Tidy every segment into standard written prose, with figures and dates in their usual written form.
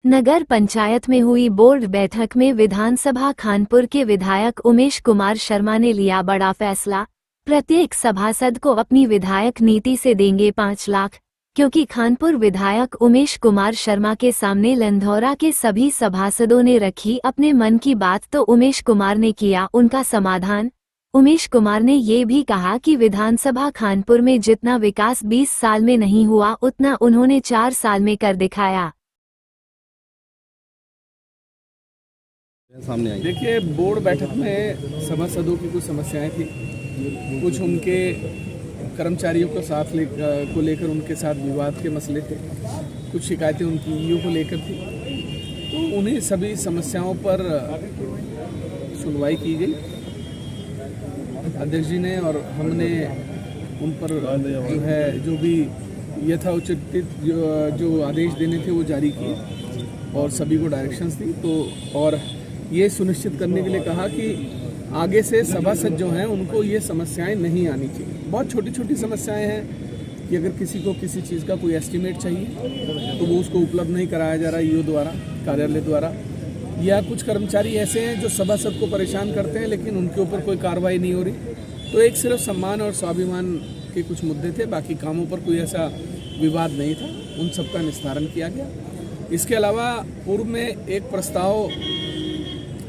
नगर पंचायत में हुई बोर्ड बैठक में विधानसभा खानपुर के विधायक उमेश कुमार शर्मा ने लिया बड़ा फैसला। प्रत्येक सभासद को अपनी विधायक नीति से देंगे 5 लाख। क्योंकि खानपुर विधायक उमेश कुमार शर्मा के सामने लंढौरा के सभी सभासदों ने रखी अपने मन की बात, तो उमेश कुमार ने किया उनका समाधान। उमेश कुमार ने ये भी कहा कि विधानसभा खानपुर में जितना विकास 20 साल में नहीं हुआ, उतना उन्होंने 4 साल में कर दिखाया। सामने आई। देखिए, बोर्ड बैठक में सभासदों की कुछ समस्याएं थी, कुछ उनके कर्मचारियों को लेकर उनके साथ विवाद के मसले थे, कुछ शिकायतें उनकी ईओ को लेकर थी। तो उन्हीं सभी समस्याओं पर सुनवाई की गई अध्यक्ष जी ने, और हमने उन पर जो है जो भी यथोचित जो आदेश देने थे वो जारी किए और सभी को डायरेक्शंस दी। तो और ये सुनिश्चित करने के लिए कहा कि आगे से सभासद जो हैं उनको ये समस्याएं नहीं आनी चाहिए। बहुत छोटी छोटी समस्याएं हैं कि अगर किसी को किसी चीज़ का कोई एस्टीमेट चाहिए तो वो उसको उपलब्ध नहीं कराया जा रहा ईओ द्वारा, कार्यालय द्वारा, या कुछ कर्मचारी ऐसे हैं जो सभासद को परेशान करते हैं लेकिन उनके ऊपर कोई कार्रवाई नहीं हो रही। तो एक सिर्फ सम्मान और स्वाभिमान के कुछ मुद्दे थे, बाकी कामों पर कोई ऐसा विवाद नहीं था, उन सबका निस्तारण किया गया। इसके अलावा पूर्व में एक प्रस्ताव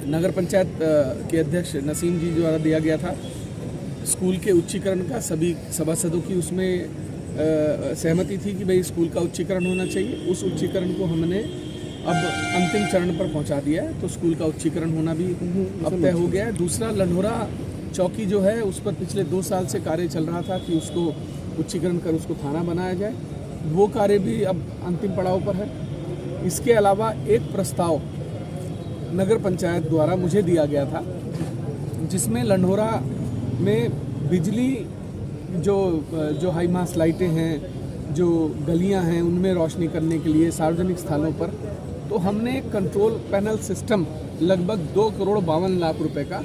नगर पंचायत के अध्यक्ष नसीम जी द्वारा दिया गया था स्कूल के उच्चीकरण का। सभी सभासदों की उसमें सहमति थी कि भाई स्कूल का उच्चीकरण होना चाहिए। उस उच्चीकरण को हमने अब अंतिम चरण पर पहुंचा दिया है, तो स्कूल का उच्चीकरण होना भी अब तय हो गया है। दूसरा, लंढौरा चौकी जो है उस पर पिछले 2 साल से कार्य चल रहा था कि उसको उच्चीकरण कर उसको थाना बनाया जाए, वो कार्य भी अब अंतिम पड़ाव पर है। इसके अलावा एक प्रस्ताव नगर पंचायत द्वारा मुझे दिया गया था जिसमें लंढौरा में बिजली जो हाई मास लाइटें हैं, जो गलियां हैं, उनमें रोशनी करने के लिए सार्वजनिक स्थानों पर, तो हमने कंट्रोल पैनल सिस्टम लगभग 2,52,00,000 रुपए का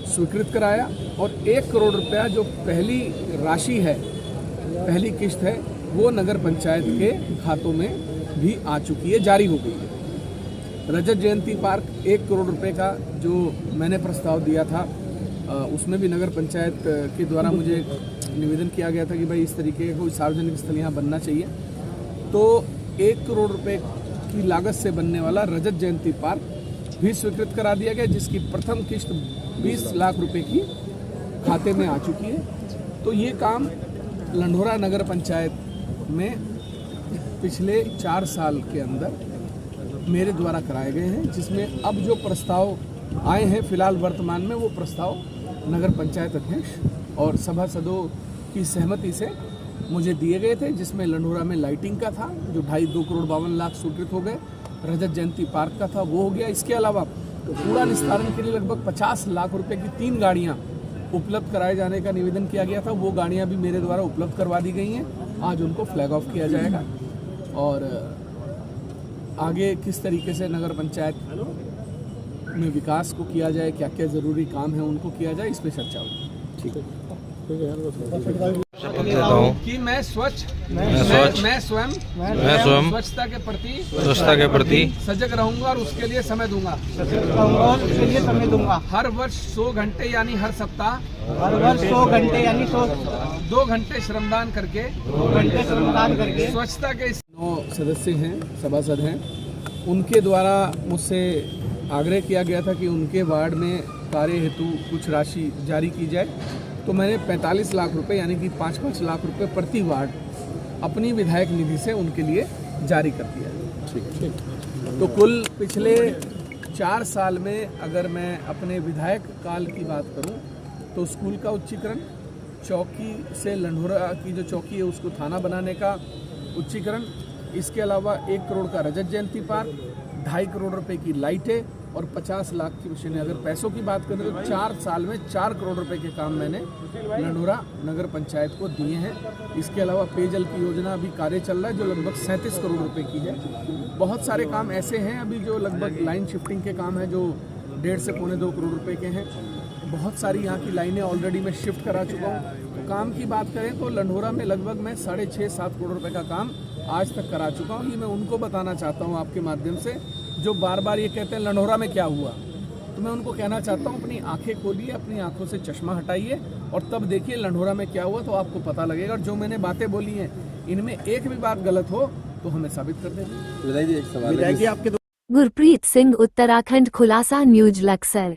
स्वीकृत कराया और 1 करोड़ रुपया जो पहली राशि है, पहली किस्त है, वो नगर पंचायत के खातों में भी आ चुकी है, जारी हो गई है। रजत जयंती पार्क 1 करोड़ रुपए का जो मैंने प्रस्ताव दिया था, उसमें भी नगर पंचायत के द्वारा मुझे निवेदन किया गया था कि भाई इस तरीके का कोई सार्वजनिक स्थल यहाँ बनना चाहिए। तो 1 करोड़ रुपए की लागत से बनने वाला रजत जयंती पार्क भी स्वीकृत करा दिया गया, जिसकी प्रथम किस्त 20 लाख रुपए की खाते में आ चुकी है। तो ये काम लंढौरा नगर पंचायत में पिछले 4 साल के अंदर मेरे द्वारा कराए गए हैं, जिसमें अब जो प्रस्ताव आए हैं फिलहाल वर्तमान में, वो प्रस्ताव नगर पंचायत अध्यक्ष और सभासदों की सहमति से मुझे दिए गए थे, जिसमें लंढौरा में लाइटिंग का था जो 2.5 करोड़ 52 लाख स्वीकृत हो गए, रजत जयंती पार्क का था वो हो गया। इसके अलावा कूड़ा निस्तारण के लिए लगभग 50 लाख रुपए की 3 गाड़ियाँ उपलब्ध कराए जाने का निवेदन किया गया था, वो गाड़ियाँ भी मेरे द्वारा उपलब्ध करवा दी गई हैं। आज उनको फ्लैग ऑफ किया जाएगा और आगे किस तरीके से नगर पंचायत में विकास को किया जाए, क्या क्या ज़रूरी काम है उनको किया जाए, इस पर चर्चा होगी। ठीक है। कि मैं स्वयं स्वच्छता के प्रति सजग रहूंगा और उसके लिए समय दूंगा। हर वर्ष 100 घंटे यानी हर सप्ताह 2 घंटे श्रमदान करके स्वच्छता के 9 सदस्य हैं, सभासद हैं, उनके द्वारा मुझसे आग्रह किया गया था कि उनके वार्ड में कार्य हेतु कुछ राशि जारी की जाए। तो मैंने 45 लाख रुपए यानी कि 5-5 लाख रुपए प्रति वार्ड अपनी विधायक निधि से उनके लिए जारी कर दिया। ठीक। तो कुल पिछले 4 साल में अगर मैं अपने विधायक काल की बात करूं तो स्कूल का उच्चीकरण, चौकी से लंढौरा की जो चौकी है उसको थाना बनाने का उच्चीकरण, इसके अलावा 1 करोड़ का रजत जयंती पार्क, 2.5 करोड़ रुपए की लाइटें और 50 लाख की मशीनें। अगर पैसों की बात करें तो 4 साल में 4 करोड़ रुपए के काम मैंने लंढौरा नगर पंचायत को दिए हैं। इसके अलावा पेयजल की योजना अभी कार्य चल रहा है जो लगभग 37 करोड़ रुपए की है। बहुत सारे काम ऐसे हैं अभी जो लगभग लाइन शिफ्टिंग के काम है जो 1.5 से 2.25 करोड़ रुपए के हैं। बहुत सारी यहाँ की लाइनें ऑलरेडी मैं शिफ्ट करा चुका हूँ। तो काम की बात करें तो लंढौरा में लगभग मैं 6.5-7 करोड़ रुपए का काम आज तक करा चुका हूँ। ये मैं उनको बताना चाहता हूँ आपके माध्यम से, जो बार बार ये कहते हैं लंढौरा में क्या हुआ। तो मैं उनको कहना चाहता हूँ अपनी आंखें खोलिए, अपनी आंखों से चश्मा हटाइए और तब देखिए लंढौरा में क्या हुआ, तो आपको पता लगेगा। और जो मैंने बातें बोली हैं इनमें एक भी बात गलत हो तो हमें साबित कर देंगे। विधायक जी, एक सवाल है गुरप्रीत सिंह, उत्तराखंड, खुलासा न्यूज लक्सर।